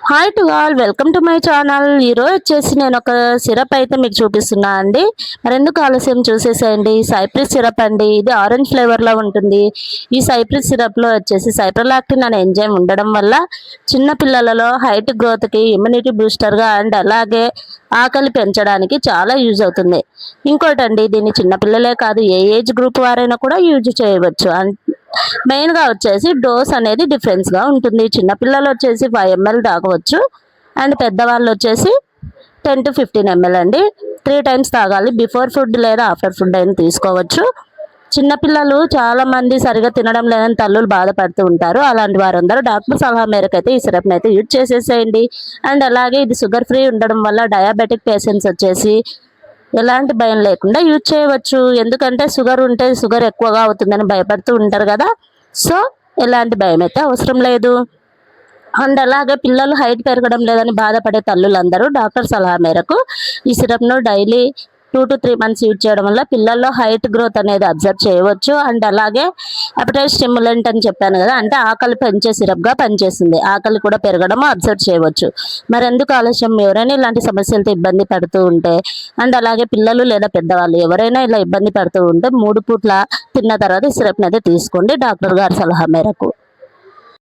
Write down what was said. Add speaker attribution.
Speaker 1: Hi to all, welcome to my channel. ఈరోజు వచ్చేసి నేను ఒక సిరప్ అయితే మీకు చూపిస్తున్నా అండి. మరెందుకు ఆలస్యం చూసేసేయండి. సైప్రిస్ సిరప్ అండి. ఇది ఆరెంజ్ ఫ్లేవర్లో ఉంటుంది. ఈ సైప్రిస్ సిరప్లో వచ్చేసి సైప్రోలాక్టిన్ అనే ఎంజైమ్ ఉండడం వల్ల చిన్న పిల్లలలో హైట్ గ్రోత్కి, ఇమ్యూనిటీ బూస్టర్గా అండ్ అలాగే ఆకలి పెంచడానికి చాలా యూజ్ అవుతుంది. ఇంకోటండి, దీన్ని చిన్నపిల్లలే కాదు ఏ ఏజ్ గ్రూప్ వారైనా కూడా యూజ్ చేయవచ్చు. మెయిన్గా వచ్చేసి డోస్ అనేది డిఫరెన్స్గా ఉంటుంది. చిన్నపిల్లలు వచ్చేసి 5 ml తాగవచ్చు అండ్ పెద్దవాళ్ళు వచ్చేసి 10 to 15 ml అండి. 3 times తాగాలి. బిఫోర్ ఫుడ్ లేదా ఆఫ్టర్ ఫుడ్ అయినా తీసుకోవచ్చు. చిన్నపిల్లలు చాలామంది సరిగా తినడం లేదని తల్లులు బాధపడుతూ ఉంటారు. అలాంటి వారందరూ డాక్టర్ సలహా మేరకు అయితే ఈ సిరప్ని అయితే యూజ్ చేసేసేయండి. అండ్ అలాగే ఇది షుగర్ ఫ్రీ ఉండడం వల్ల డయాబెటిక్ పేషెంట్స్ వచ్చేసి ఎలాంటి భయం లేకుండా యూజ్ చేయవచ్చు. ఎందుకంటే షుగర్ ఉంటే షుగర్ ఎక్కువగా అవుతుందని భయపడుతూ ఉంటారు కదా. సో ఎలాంటి భయం అయితే అవసరం లేదు. అండ్ అలాగే పిల్లలు హైట్ పెరగడం లేదని బాధపడే తల్లులందరూ డాక్టర్ సలహా మేరకు ఈ సిరప్ను డైలీ 2 to 3 months యూజ్ చేయడం వల్ల పిల్లల్లో హైట్ గ్రోత్ అనేది అబ్జర్వ్ చేయవచ్చు. అండ్ అలాగే అపటైట్ స్టిమ్యులెంట్ అని చెప్పాను కదా, అంటే ఆకలి పెంచే సిరప్గా పనిచేస్తుంది. ఆకలి కూడా పెరగడం అబ్జర్వ్ చేయవచ్చు. మరి ఎందుకు ఆలస్యం? ఎవరైనా ఇలాంటి సమస్యలతో ఇబ్బంది పడుతూ ఉంటే అండ్ అలాగే పిల్లలు లేదా పెద్దవాళ్ళు ఎవరైనా ఇలా ఇబ్బంది పడుతూ ఉంటే 3 పూట్ల తిన్న తర్వాత ఈ సిరప్ని అయితే తీసుకోండి డాక్టర్ గారి సలహా మేరకు.